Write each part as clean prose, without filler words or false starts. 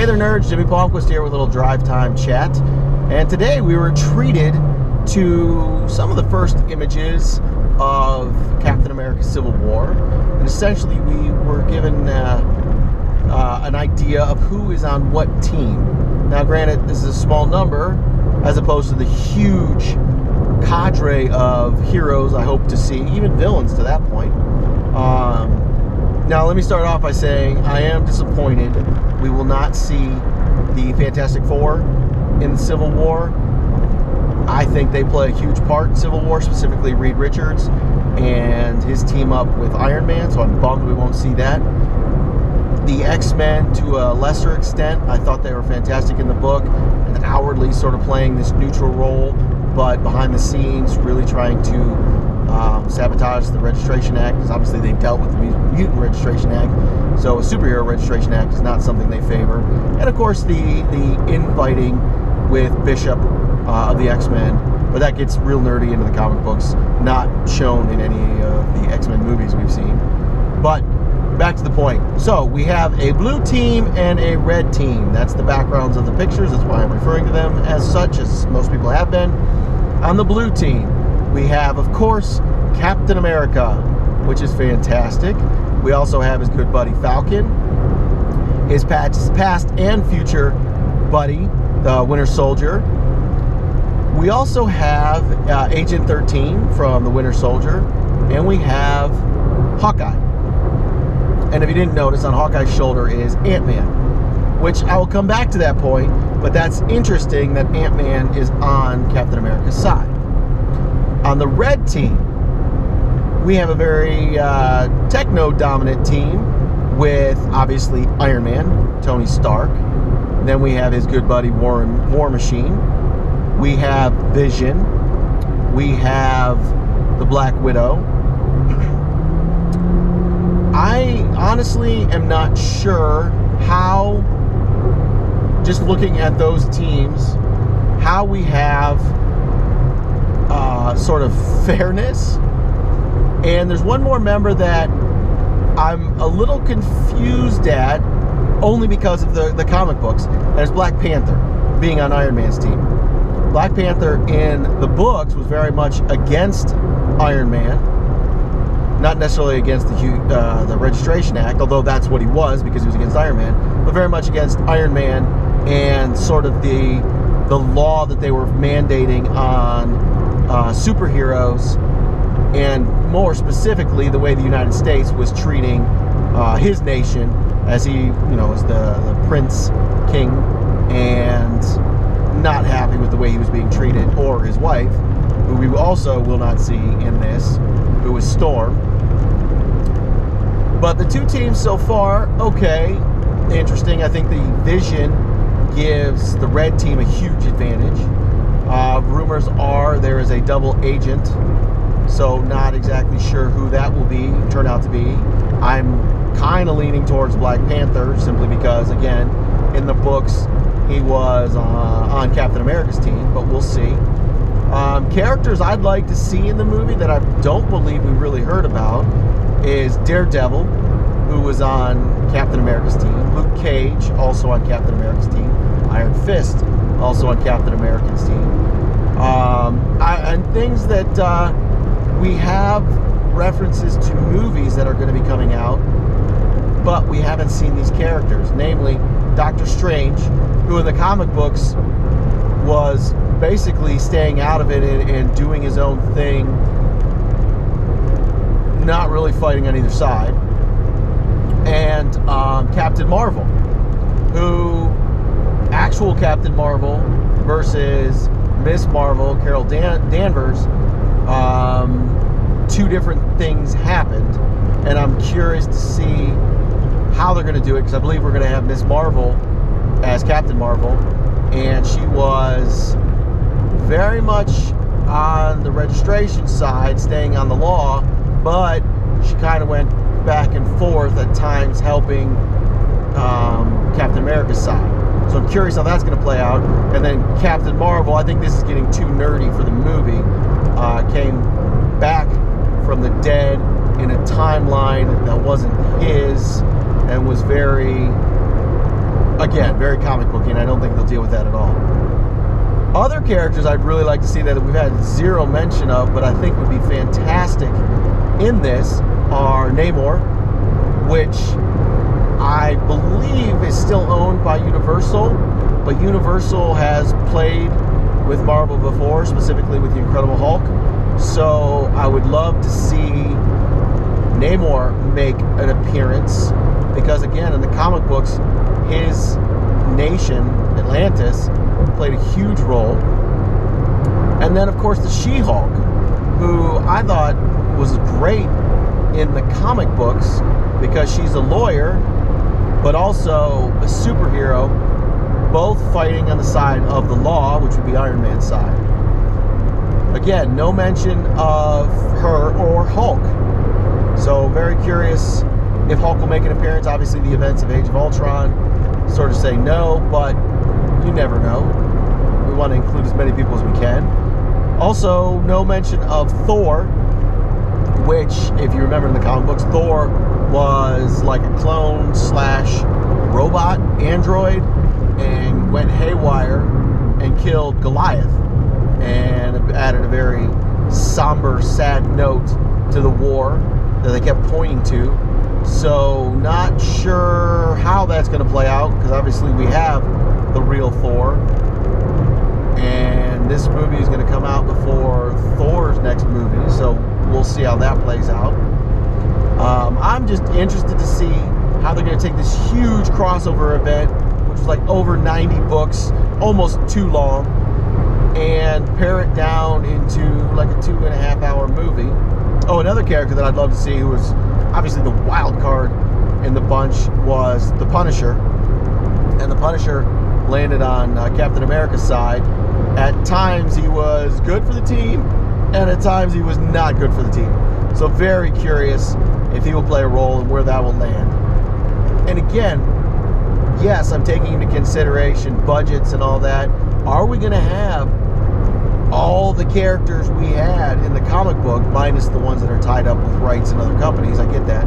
Hey there, nerds. Jimmy Palmquist here with a little drive time chat. And today we were treated to some of the first images of Captain America's Civil War. And essentially we were given an idea of who is on what team. Now granted, this is a small number as opposed to the huge cadre of heroes I hope to see, even villains to that point. Now let me start off by saying I am disappointed we will not see the Fantastic Four in the Civil War. I think they play a huge part in Civil War, specifically Reed Richards and his team up with Iron Man, so I'm bummed we won't see that. The X-Men, to a lesser extent, I thought they were fantastic in the book, and outwardly sort of playing this neutral role, but behind the scenes really trying to sabotage the Registration Act, because obviously they dealt with the Mutant Registration Act, so a Superhero Registration Act is not something they favor. And of course the infighting with Bishop of the X-Men, but that gets real nerdy into the comic books, not shown in any of the X-Men movies we've seen. But back to the point. So we have a blue team and a red team. That's the backgrounds of the pictures. That's why I'm referring to them as such, as most people have been. On the blue team, we have, of course, Captain America, which is fantastic. We also have his good buddy Falcon, his past and future buddy, the Winter Soldier. We also have Agent 13 from the Winter Soldier, and we have Hawkeye. And if you didn't notice, on Hawkeye's shoulder is Ant-Man, which I will come back to that point, but that's interesting that Ant-Man is on Captain America's side. On the red team, we have a very techno-dominant team with, obviously, Iron Man, Tony Stark. Then we have his good buddy War Machine. We have Vision. We have the Black Widow. I honestly am not sure how, just looking at those teams, how we have sort of fairness. And there's one more member that I'm a little confused at, only because of the comic books. There's Black Panther being on Iron Man's team. Black Panther in the books was very much against Iron Man. Not necessarily against the Registration Act, although that's what he was because he was against Iron Man, but very much against Iron Man and sort of the law that they were mandating on superheroes, and more specifically the way the United States was treating his nation, as he, is the Prince King, and not happy with the way he was being treated, or his wife, who we also will not see in this, who is Storm. But the two teams so far, okay, interesting. I think the Vision gives the red team a huge advantage. Rumors are there is a double agent, so not exactly sure who that will turn out to be. I'm kind of leaning towards Black Panther, simply because, again, in the books, he was on Captain America's team, but we'll see. Characters I'd like to see in the movie that I don't believe we really heard about is Daredevil, who was on Captain America's team. Luke Cage, also on Captain America's team. Iron Fist, also on Captain America's team. And things that we have references to movies that are going to be coming out, but we haven't seen these characters, namely Doctor Strange, who in the comic books was basically staying out of it and doing his own thing, not really fighting on either side. And Captain Marvel, who actual Captain Marvel versus Miss Marvel, Carol Danvers, two different things happened, and I'm curious to see how they're going to do it, because I believe we're going to have Miss Marvel as Captain Marvel, and she was very much on the registration side, staying on the law, but she kind of went back and forth at times helping Captain America's side. So I'm curious how that's going to play out. And then Captain Marvel, I think this is getting too nerdy for the movie, came back from the dead in a timeline that wasn't his, and was very Again, very comic booky, and I don't think they'll deal with that at all. Other characters I'd really like to see that we've had zero mention of, but I think would be fantastic in this are Namor, which I believe is still owned by Universal, but Universal has played with Marvel before, specifically with the Incredible Hulk. So I would love to see Namor make an appearance, because again, in the comic books, his nation, Atlantis, played a huge role. And then of course the She-Hulk, who I thought was great in the comic books because she's a lawyer but also a superhero, both fighting on the side of the law, which would be Iron Man's side. Again, no mention of her or Hulk. So very curious if Hulk will make an appearance. Obviously the events of Age of Ultron sort of say no, but you never know. We want to include as many people as we can. Also, no mention of Thor, which, if you remember in the comic books, Thor was like a clone slash robot android and went haywire and killed Goliath and added a very somber, sad note to the war that they kept pointing to. So not sure how that's going to play out, because obviously we have the real Thor, and this movie is going to come out before Thor's next movie, so we'll see how that plays out. I'm just interested to see how they're going to take this huge crossover event, which is like over 90 books, almost too long, and pare it down into like a 2.5 hour movie. Oh, another character that I'd love to see, who was obviously the wild card in the bunch, was the Punisher. And the Punisher landed on Captain America's side. At times he was good for the team, and at times he was not good for the team. So very curious if he will play a role and where that will land. And again, yes, I'm taking into consideration budgets and all that. Are we going to have all the characters we had in the comic book, minus the ones that are tied up with rights and other companies? I get that.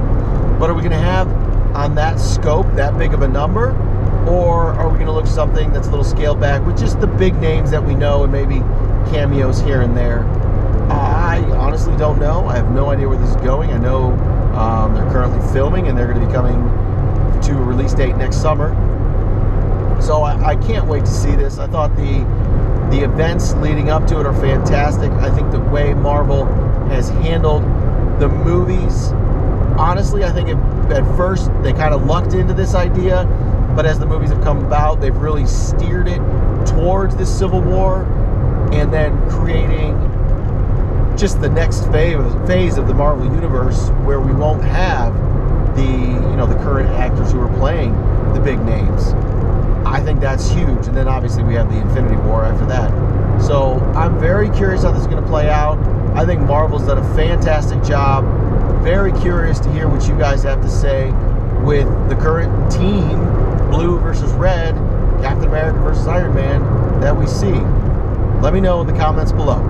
But are we going to have, on that scope, that big of a number? Or are we going to look something that's a little scaled back with just the big names that we know and maybe cameos here and there? I honestly don't know. I have no idea where this is going. I know they're currently filming, and they're going to be coming to a release date next summer. So I can't wait to see this. I thought the events leading up to it are fantastic. I think the way Marvel has handled the movies, honestly, I think at first they kind of lucked into this idea, but as the movies have come about, they've really steered it towards this Civil War, and then creating just the next phase of the Marvel Universe, where we won't have the current actors who are playing the big names. I think that's huge. And then obviously we have the Infinity War after that. So I'm very curious how this is going to play out. I think Marvel's done a fantastic job. Very curious to hear what you guys have to say with the current team, blue versus red, Captain America versus Iron Man, that we see. Let me know in the comments below.